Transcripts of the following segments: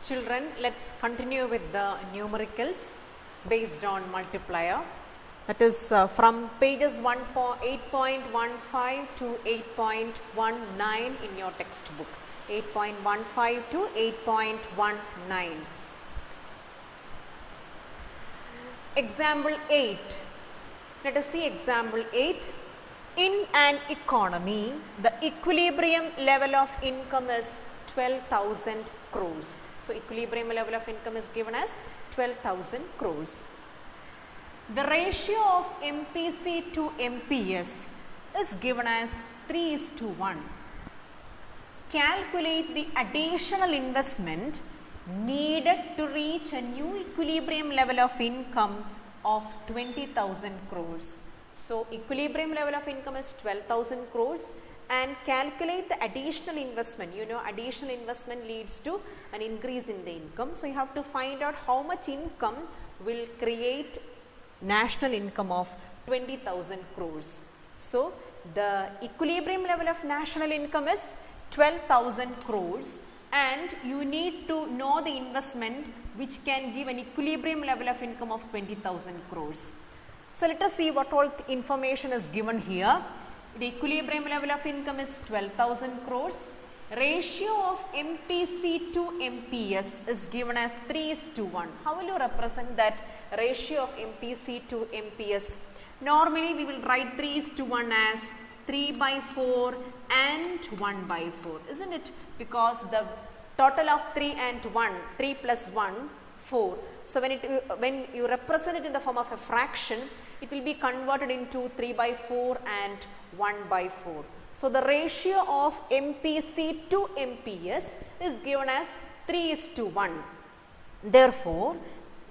Children, let's continue with the numericals based on multiplier. That is from pages 8.15 to 8.19 in your textbook. 8.15 to 8.19. Example 8. Let us see example 8. In an economy, the equilibrium level of income is 12,000 crores. So, equilibrium level of income is given as 12,000 crores. The ratio of MPC to MPS is given as 3:1. Calculate the additional investment needed to reach a new equilibrium level of income of 20,000 crores. So, equilibrium level of income is 12,000 crores and calculate the additional investment. You know, additional investment leads to an increase in the income. So, you have to find out how much income will create national income of 20,000 crores. So, the equilibrium level of national income is 12,000 crores and you need to know the investment which can give an equilibrium level of income of 20,000 crores. So, let us see what all information is given here. The equilibrium level of income is 12,000 crores. Ratio of MPC to MPS is given as 3:1. How will you represent that ratio of MPC to MPS? Normally, we will write 3:1 as 3/4 and 1/4, isn't it? Because the total of 3 and 1, 3 plus 1, 4. So, when you represent it in the form of a fraction, it will be converted into 3/4 and 1/4. So, the ratio of MPC to MPS is given as 3:1. Therefore,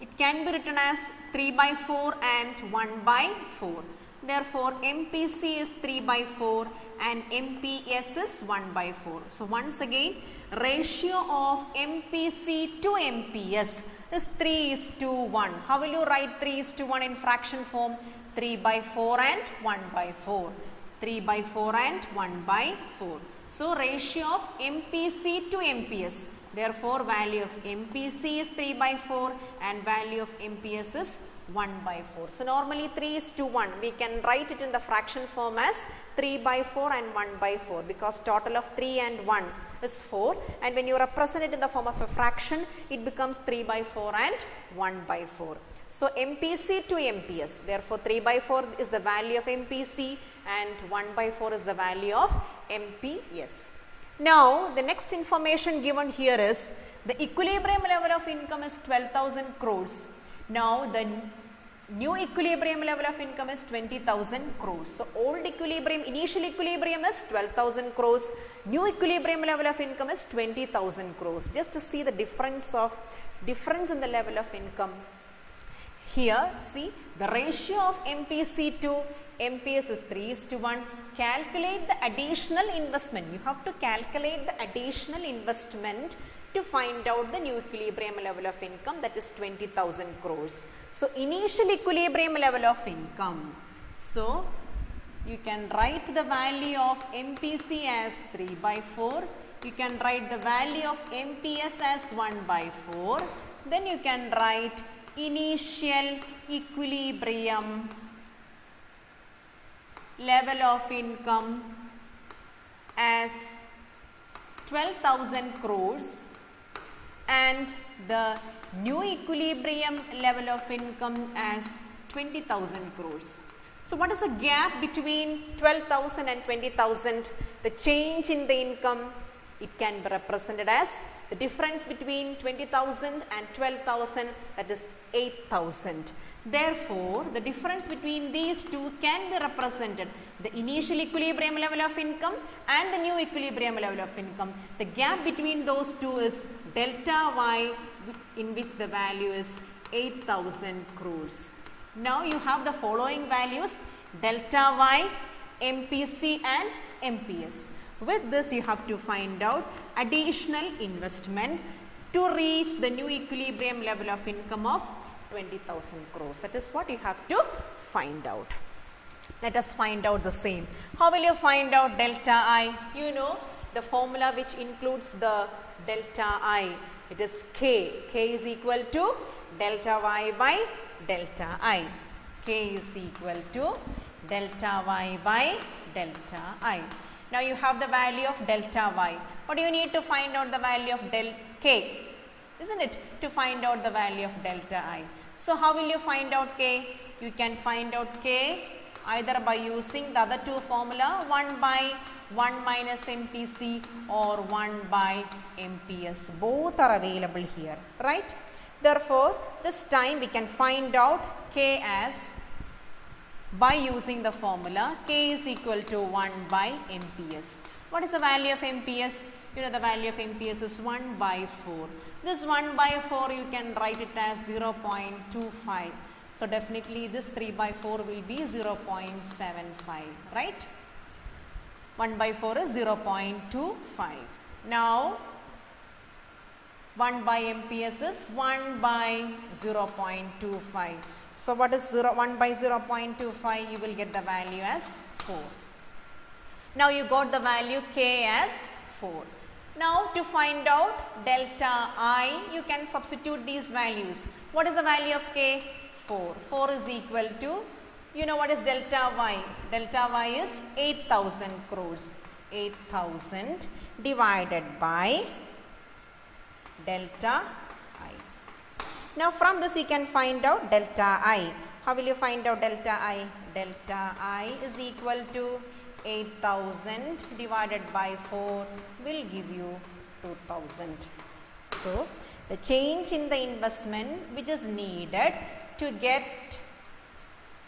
it can be written as 3/4 and 1/4. Therefore, MPC is 3/4 and MPS is 1/4. So, once again, ratio of MPC to MPS is 3:1. How will you write 3:1 in fraction form? 3/4 and 1/4. 3/4 and 1/4. So, ratio of MPC to MPS. Therefore, value of MPC is 3/4 and value of MPS is 1/4. So, normally 3:1 we can write it in the fraction form as 3/4 and 1/4 because total of 3 and 1 is 4 and when you represent it in the form of a fraction it becomes 3/4 and 1/4. So, MPC to MPS, therefore 3/4 is the value of MPC and 1/4 is the value of MPS. Now, the next information given here is the equilibrium level of income is 12,000 crores. Now, the new equilibrium level of income is 20,000 crores. So, old equilibrium, initial equilibrium is 12,000 crores, new equilibrium level of income is 20,000 crores. Just to see the difference in the level of income. Here, see the ratio of MPC to MPS is 3:1. Calculate the additional investment. You have to calculate the additional investment to find out the new equilibrium level of income, that is 20,000 crores. So, initial equilibrium level of income. So, you can write the value of MPC as 3/4. You can write the value of MPS as 1/4. Then you can write initial equilibrium level of income as 12,000 crores and the new equilibrium level of income as 20,000 crores. So, what is the gap between 12,000 and 20,000? The change in the income, it can be represented as the difference between 20,000 and 12,000, that is 8,000. Therefore, the difference between these two can be represented, the initial equilibrium level of income and the new equilibrium level of income. The gap between those two is delta y, in which the value is 8,000 crores. Now, you have the following values: delta y, MPC and MPS. With this, you have to find out additional investment to reach the new equilibrium level of income of 20,000 crores. That is what you have to find out. Let us find out the same. How will you find out delta I? You know, the formula which includes the delta I. It is K. K is equal to delta Y by delta I. K is equal to delta Y by delta I. Now you have the value of delta Y. What do you need to find out the value of del K? Isn't it? To find out the value of delta I. So how will you find out K? You can find out K either by using the other two formula, 1 by 1 minus MPC or 1 by MPS. Both are available here, right? Therefore, this time we can find out K as, by using the formula, K is equal to 1 by MPS. What is the value of MPS? You know the value of MPS is 1 by 4. This 1 by 4 you can write it as 0.25. So definitely this 3 by 4 will be 0.75, right? 1 by 4 is 0.25. Now 1 by MPS is 1 by 0.25. So what is 1 by 0.25? You will get the value as 4. Now you got the value K as 4. Now to find out delta I, you can substitute these values. What is the value of K? 4. 4 is equal to, you know what is delta Y? Delta Y is 8,000 crores. 8,000 divided by delta I. Now from this you can find out delta I. How will you find out delta I? Delta I is equal to 8,000 divided by 4 will give you 2,000. So the change in the investment which is needed to get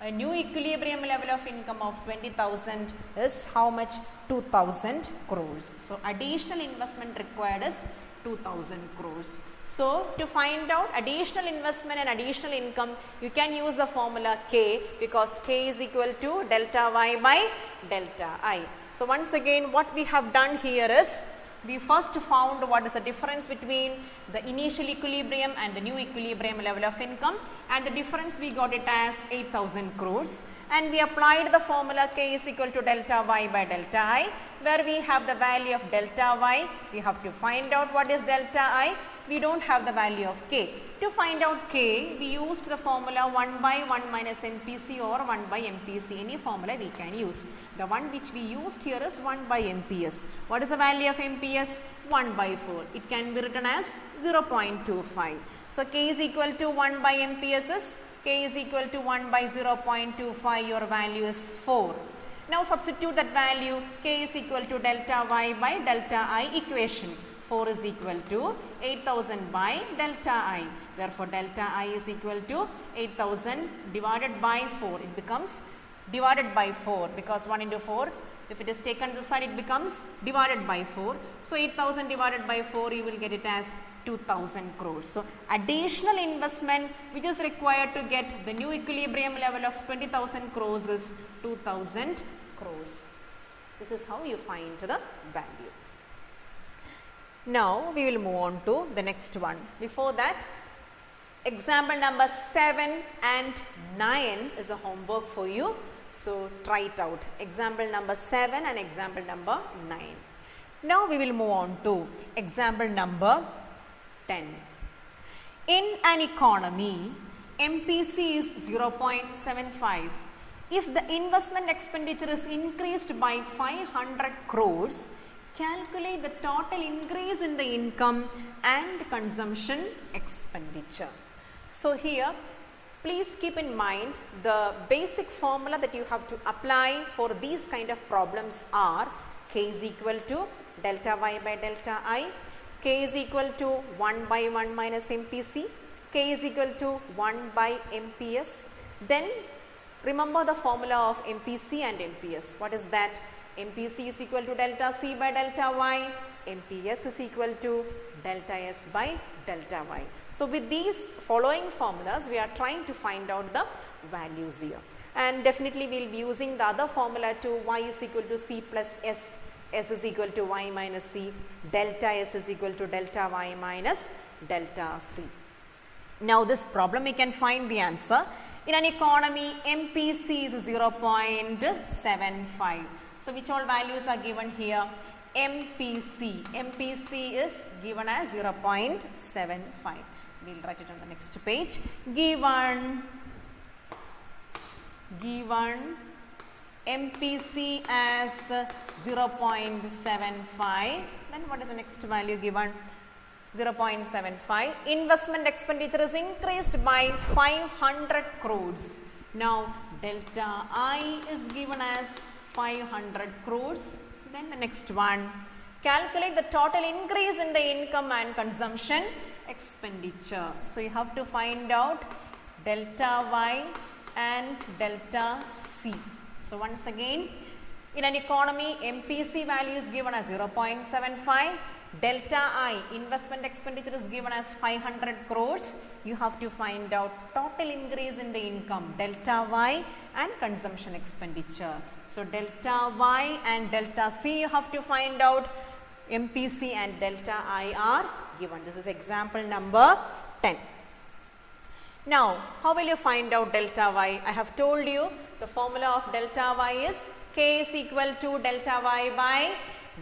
a new equilibrium level of income of 20,000 is how much? 2,000 crores. So additional investment required is 2,000 crores. So to find out additional investment and additional income, you can use the formula K, because K is equal to delta Y by delta I. So once again what we have done here is, we first found what is the difference between the initial equilibrium and the new equilibrium level of income, and the difference we got it as 8,000 crores, and we applied the formula K is equal to delta Y by delta I, where we have the value of delta Y. We have to find out what is delta I. We don't have the value of K. To find out K, we used the formula 1 by 1 minus MPC or 1 by MPC. Any formula we can use. The one which we used here is 1 by MPS. What is the value of MPS? 1 by 4. It can be written as 0.25. So K is equal to 1 by MPS is, K is equal to 1 by 0.25. Your value is 4. Now substitute that value. K is equal to delta Y by delta I equation. 4 is equal to 8,000 by delta I. Therefore, delta I is equal to 8,000 divided by 4. It becomes divided by 4, because 1 into 4, if it is taken this side, it becomes divided by 4. So 8,000 divided by 4, you will get it as 2,000 crores. So additional investment which is required to get the new equilibrium level of 20,000 crores is 2,000 crores. This is how you find the value. Now we will move on to the next one. Before that, example number 7 and 9 is a homework for you. So try it out. Example number 7 and example number 9. Now we will move on to example number 10. In an economy, MPC is 0.75. If the investment expenditure is increased by 500 crores, calculate the total increase in the income and consumption expenditure. So here, please keep in mind the basic formula that you have to apply for these kind of problems are K is equal to delta Y by delta I, K is equal to 1 by 1 minus MPC, K is equal to 1 by MPS. Then remember the formula of MPC and MPS. What is that? MPC is equal to delta C by delta Y, MPS is equal to delta S by delta Y. So with these following formulas, we are trying to find out the values here. And definitely we will be using the other formula to Y is equal to C plus S, S is equal to Y minus C, delta S is equal to delta Y minus delta C. Now this problem we can find the answer. In an economy, MPC is 0.75. So which all values are given here? MPC. MPC is given as 0.75. We will write it on the next page. Given MPC as 0.75. Then what is the next value given? 0.75. Investment expenditure is increased by 500 crores. Now delta I is given as 500 crores. Then the next one, calculate the total increase in the income and consumption expenditure. So you have to find out delta Y and delta C. So once again, in an economy, MPC value is given as 0.75. Delta I, investment expenditure, is given as 500 crores. You have to find out total increase in the income, delta Y and consumption expenditure. So delta Y and delta C you have to find out. MPC and delta I are given. This is example number 10. Now, how will you find out delta Y? I have told you the formula of delta Y is K is equal to delta Y by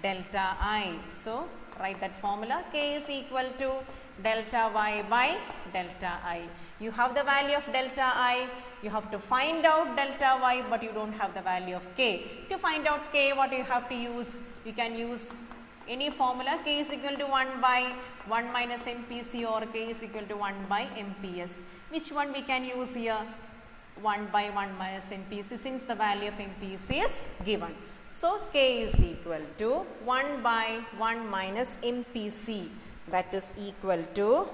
delta I. So write that formula, K is equal to delta Y by delta I. You have the value of delta I, you have to find out delta Y, but you don't have the value of K. To find out K, what you have to use? You can use any formula. K is equal to 1 by 1 minus MPC, or K is equal to 1 by MPS. Which one we can use here? 1 by 1 minus MPC, since the value of MPC is given. So K is equal to 1 by 1 minus MPC, that is equal to,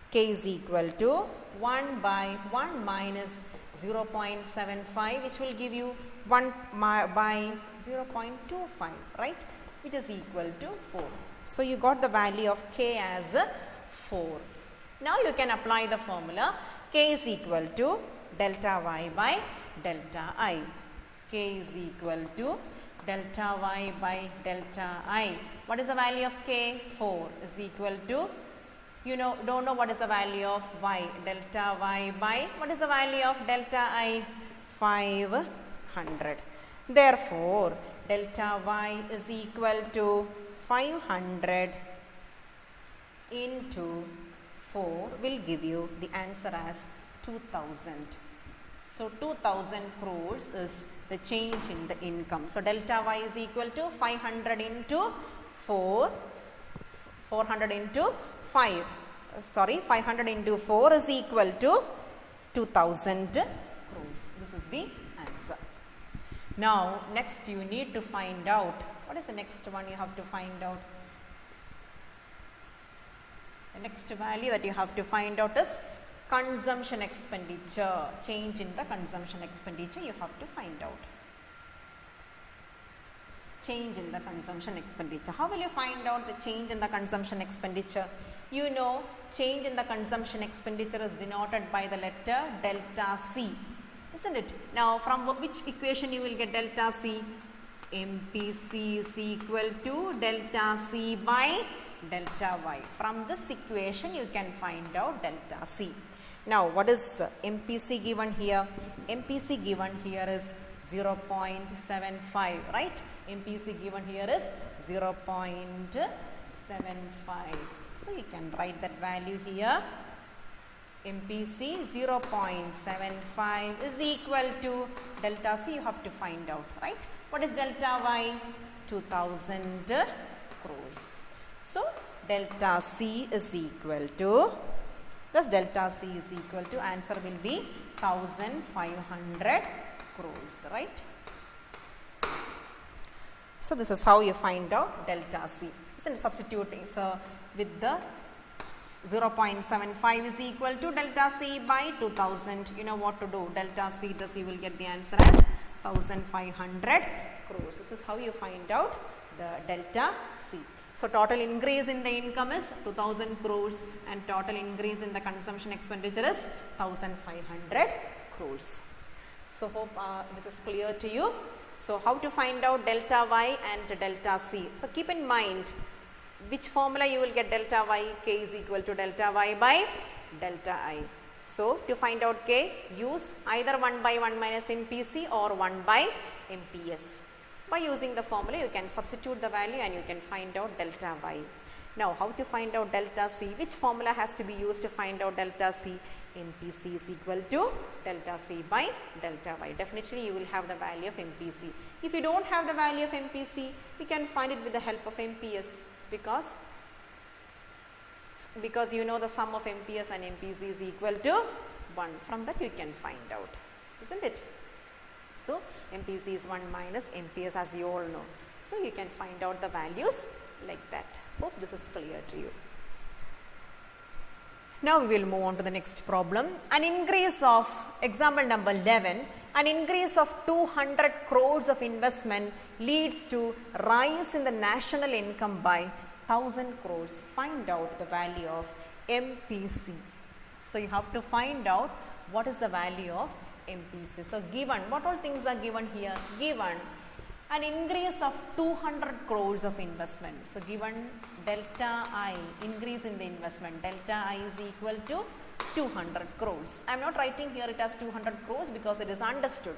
K is equal to 1 by 1 minus 0.75, which will give you 1 by 0.25, right, which is equal to 4. So you got the value of K as 4. Now you can apply the formula. K is equal to delta Y by delta I. K is equal to delta Y by delta I. What is the value of K? 4 is equal to, don't know what is the value of Y. Delta Y by, what is the value of delta I? 500. Therefore, delta Y is equal to 500 into 4 will give you the answer as 2000. So 2000 crores is the change in the income. So delta Y is equal to 500 into 4, 400 into 5, 500 into 4 is equal to 2000 crores. This is the answer. Now next you need to find out, what is the next one you have to find out? The next value that you have to find out is consumption expenditure. Change in the consumption expenditure you have to find out. Change in the consumption expenditure. How will you find out the change in the consumption expenditure? Change in the consumption expenditure is denoted by the letter delta C, isn't it? Now from which equation you will get delta C? MPC is equal to delta C by delta Y. From this equation you can find out delta C. Now what is MPC given here? MPC given here is 0.75, right? MPC given here is 0.75. So you can write that value here. MPC 0.75 is equal to delta C you have to find out, right? What is delta Y? 2000 crores. So delta C is equal to, thus delta C is equal to, answer will be 1500 crores, right? So this is how you find out delta C. So substituting, so with the 0.75 is equal to delta C by 2000, you know what to do, delta C, thus you will get the answer as 1500 crores. This is how you find out the delta C. So total increase in the income is 2000 crores and total increase in the consumption expenditure is 1500 crores. So hope this is clear to you. So how to find out delta Y and delta C? So keep in mind which formula you will get delta Y. K is equal to delta Y by delta I. So to find out K, use either 1 by 1 minus MPC or 1 by MPS. By using the formula, you can substitute the value and you can find out delta y. Now, how to find out delta C? Which formula has to be used to find out delta C? MPC is equal to delta C by delta y. Definitely, you will have the value of MPC. If you don't have the value of MPC, we can find it with the help of MPS, because you know the sum of MPS and MPC is equal to 1. From that, you can find out, isn't it? So, MPC is 1 minus MPS, as you all know. So, you can find out the values like that. Hope this is clear to you. Now, we will move on to the next problem. An increase of, example number 11, an increase of 200 crores of investment leads to rise in the national income by 1000 crores. Find out the value of MPC. So, you have to find out what is the value of MPC. So, given, what all things are given here? Given an increase of 200 crores of investment. So, given delta I, increase in the investment, delta I is equal to 200 crores. I am not writing here it as 200 crores because it is understood.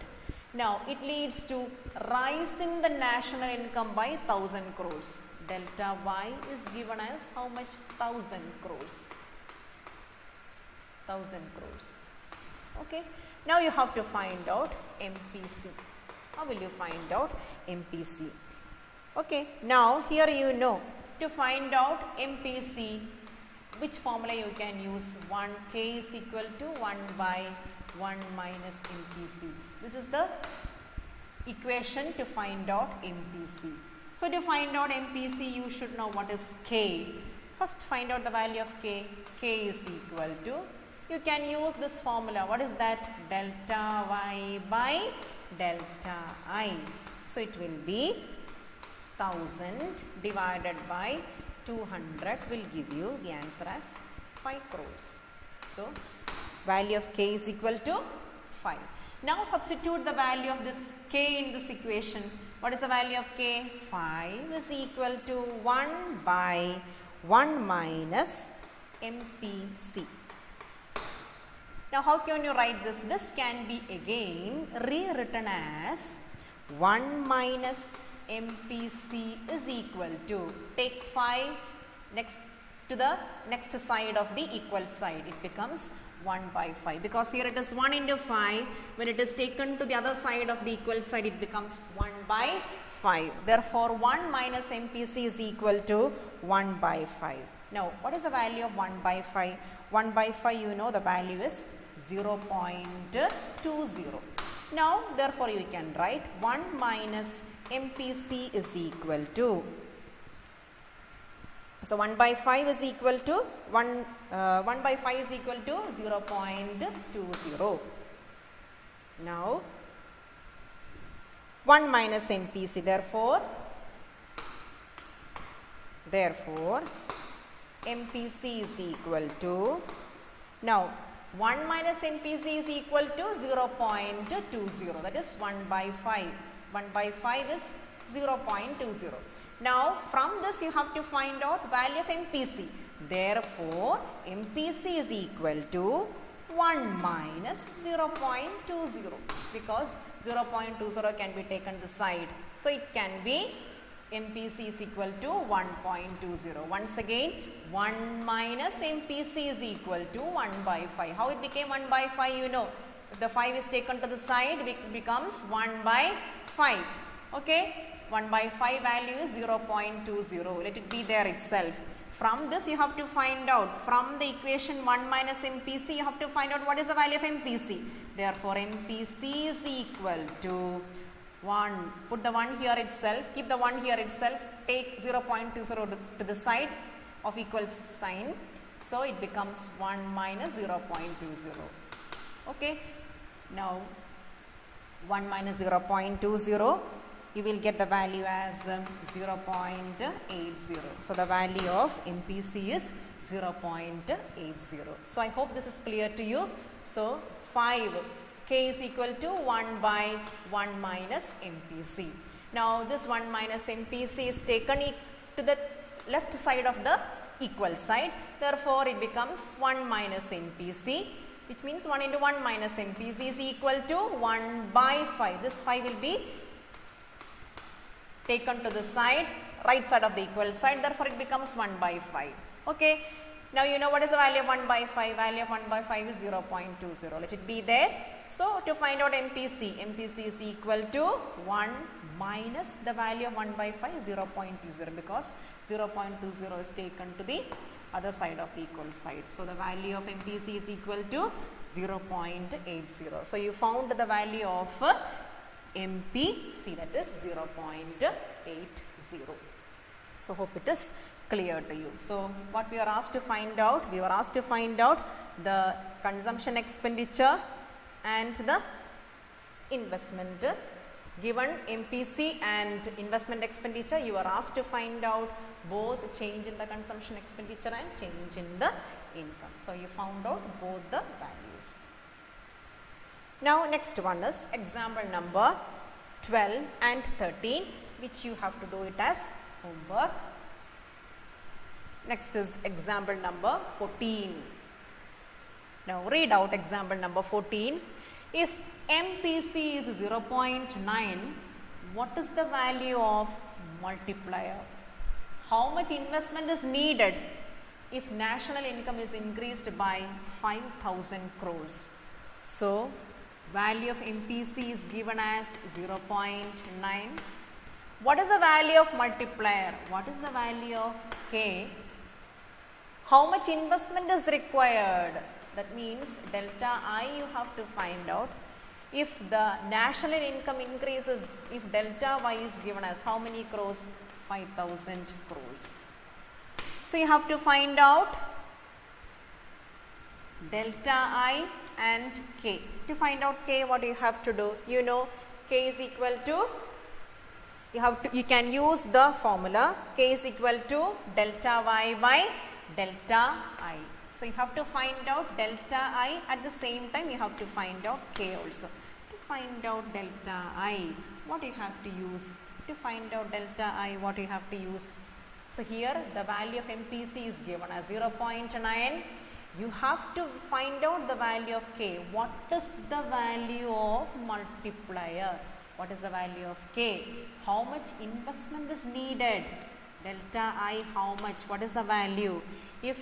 Now, it leads to rise in the national income by 1000 crores. Delta Y is given as how much? 1000 crores. 1000 crores. Okay. Now, you have to find out MPC. How will you find out MPC? Okay. Now, here you know, to find out MPC, which formula you can use? 1K is equal to 1 by 1 minus MPC. This is the equation to find out MPC. So, to find out MPC, you should know what is K. First, find out the value of K. K is equal to, you can use this formula. What is that? Delta Y by delta I. So, it will be 1000 divided by 200 will give you the answer as 5 crores. So, value of K is equal to 5. Now, substitute the value of this K in this equation. What is the value of K? 5 is equal to 1 by 1 minus MPC. Now, how can you write this? This can be again rewritten as 1 minus MPC is equal to, take 5 next to the next side of the equal side, it becomes 1 by 5, because here it is 1 into 5, when it is taken to the other side of the equal side, it becomes 1 by 5. Therefore, 1 minus MPC is equal to 1 by 5. Now, what is the value of 1 by 5? 1 by 5, you know the value is 0.20. Now, therefore, you can write 1 minus MPC is equal to, so 1 by 5 is equal to 1 by 5 is equal to 0.20. Now, 1 minus MPC, therefore MPC is equal to, now 1 minus MPC is equal to 0.20, that is 1 by 5. 1 by 5 is 0.20. Now, from this you have to find out value of MPC. Therefore, MPC is equal to 1 minus 0.20, because 0.20 can be taken the side. So, it can be MPC is equal to 1.20. Once again, 1 minus MPC is equal to 1 by 5. How it became 1 by 5, you know. If the 5 is taken to the side, it becomes 1 by 5. Okay. 1 by 5 value is 0.20. Let it be there itself. From this you have to find out, from the equation 1 minus MPC, you have to find out what is the value of MPC. Therefore, MPC is equal to 1. Put the 1 here itself, keep the 1 here itself, take 0.20 to the side of equal sign. So, it becomes 1 minus 0.20. Okay. Now, 1 minus 0.20, you will get the value as 0.80. So, the value of MPC is 0.80. So, I hope this is clear to you. So, 5, K is equal to 1 by 1 minus MPC. Now, this 1 minus MPC is taken to the left side of the equal side. Therefore, it becomes 1 minus MPC, which means 1 into 1 minus MPC is equal to 1 by 5. This 5 will be taken to the side, right side of the equal side, therefore it becomes 1 by 5. Okay. Now you know what is the value of 1 by 5? Value of 1 by 5 is 0.20. Let it be there. So to find out MPC, MPC is equal to 1 minus the value of 1 by 5, 0.20, because 0.20 is taken to the other side of the equal side. So the value of MPC is equal to 0.80. So you found the value of MPC, that is 0.80. So hope it is clear to you. So what we are asked to find out? We were asked to find out the consumption expenditure and the investment. Given MPC and investment expenditure, you are asked to find out both change in the consumption expenditure and change in the income. So you found out both the values. Now next one is example number 12 and 13, which you have to do it as homework. Next is example number 14. Now read out example number 14. If MPC is 0.9, what is the value of multiplier? How much investment is needed if national income is increased by 5,000 crores? So value of MPC is given as 0.9. What is the value of multiplier? What is the value of K? How much investment is required? That means delta I you have to find out. If the national income increases, if delta Y is given as how many crores? 5,000 crores. So you have to find out delta I and K. To find out K, what you have to do? You know K is equal to, you can use the formula K is equal to delta Y by delta I. So you have to find out delta I, at the same time you have to find out K also. To find out delta I, what you have to use? To find out delta I, what you have to use? So here the value of MPC is given as 0.9. You have to find out the value of K. What is the value of multiplier? What is the value of K? How much investment is needed? Delta I, how much? What is the value? If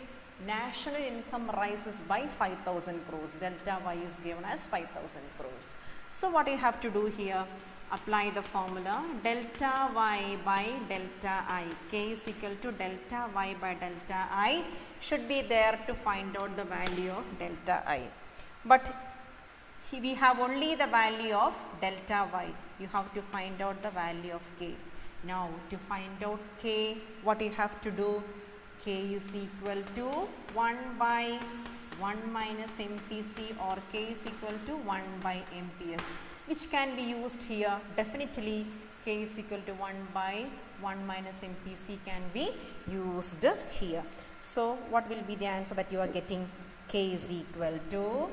national income rises by 5,000 crores, delta Y is given as 5,000 crores. So what you have to do here? Apply the formula delta Y by delta I. K is equal to delta Y by delta I should be there to find out the value of delta I. But we have only the value of delta Y. You have to find out the value of K. Now to find out K, what you have to do? K is equal to 1 by 1 minus MPC, or K is equal to 1 by MPS, which can be used here. Definitely K is equal to 1 by 1 minus MPC can be used here. So what will be the answer that you are getting? K is equal to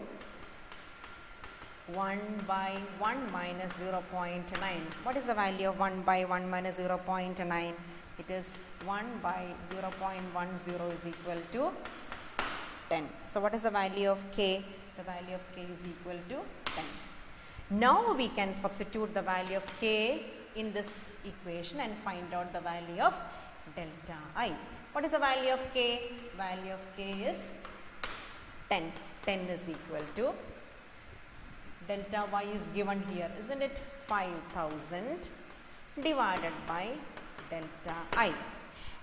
1 by 1 minus 0.9. What is the value of 1 by 1 minus 0.9? It is 1 by 0.10 is equal to 10. So what is the value of K? The value of K is equal to 10. Now we can substitute the value of K in this equation and find out the value of delta I. What is the value of K? Value of K is 10. 10 is equal to, delta Y is given here, isn't it? 5,000 divided by delta I.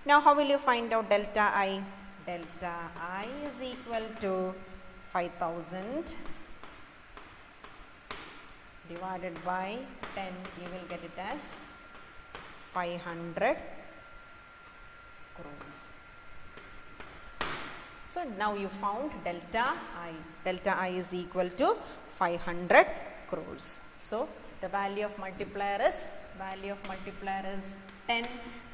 Now how will you find out delta I? Delta I is equal to 5,000 divided by 10. You will get it as 500 crores. So now you found delta I. Delta I is equal to 500 crores. So the value of multiplier is 10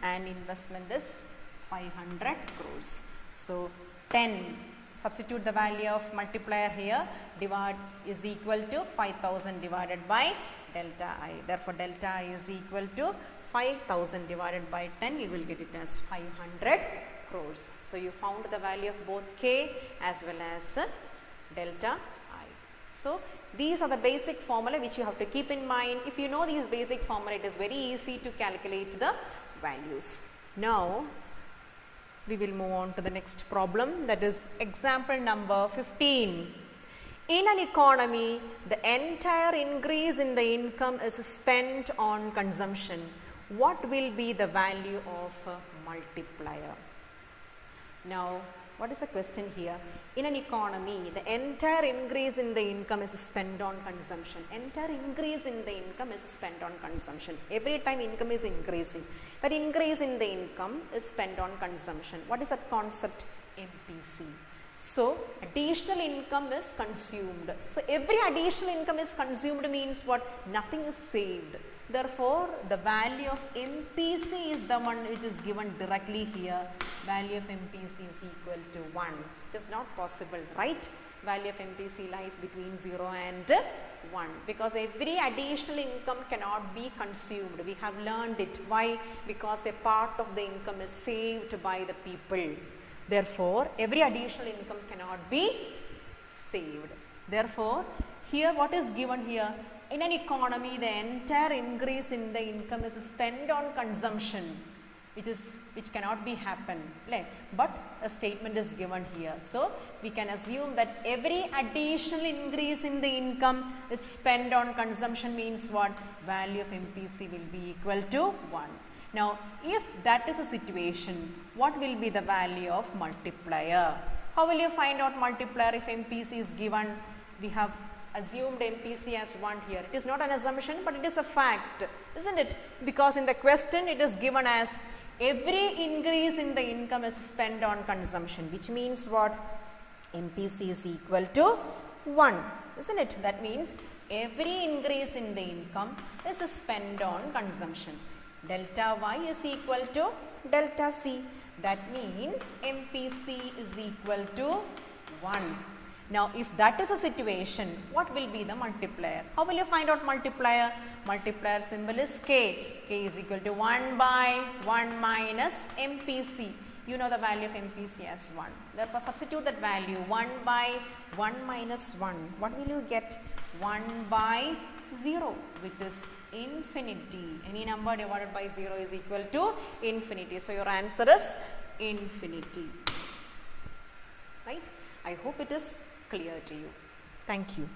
and investment is 500 crores. So 10, substitute the value of multiplier here, divide is equal to 5,000 divided by delta I. Therefore delta I is equal to 5,000 divided by 10, you will get it as 500 crores. So you found the value of both K as well as delta I. So these are the basic formula which you have to keep in mind. If you know these basic formula, it is very easy to calculate the values. Now we will move on to the next problem, that is example number 15. In an economy, the entire increase in the income is spent on consumption. What will be the value of a multiplier? Now, what is the question here? In an economy, the entire increase in the income is spent on consumption. Entire increase in the income is spent on consumption. Every time income is increasing, that increase in the income is spent on consumption. What is that concept? MPC. So, additional income is consumed. So, every additional income is consumed means what? Nothing is saved. Therefore, the value of MPC is the one which is given directly here. Value of MPC is equal to 1. It is not possible, right? Value of MPC lies between 0 and 1 because every additional income cannot be consumed. We have learned it. Why? Because a part of the income is saved by the people. Therefore, every additional income cannot be saved. Therefore, here what is given here? In an economy, the entire increase in the income is spent on consumption, which cannot be happen. But a statement is given here. So, we can assume that every additional increase in the income is spent on consumption means what? Value of MPC will be equal to 1. Now, if that is a situation, what will be the value of multiplier? How will you find out multiplier if MPC is given? We have assumed MPC as 1 here. It is not an assumption, but it is a fact, isn't it? Because in the question it is given as every increase in the income is spent on consumption, which means what? MPC is equal to 1, isn't it? That means every increase in the income is spent on consumption. Delta Y is equal to delta C. That means MPC is equal to 1. Now, if that is a situation, what will be the multiplier? How will you find out multiplier? Multiplier symbol is K. K is equal to 1 by 1 minus MPC. You know the value of MPC as 1. Therefore, substitute that value 1 by 1 minus 1. What will you get? 1 by 0, which is infinity. Any number divided by 0 is equal to infinity. So, your answer is infinity. Right? I hope it is clear to you. Thank you.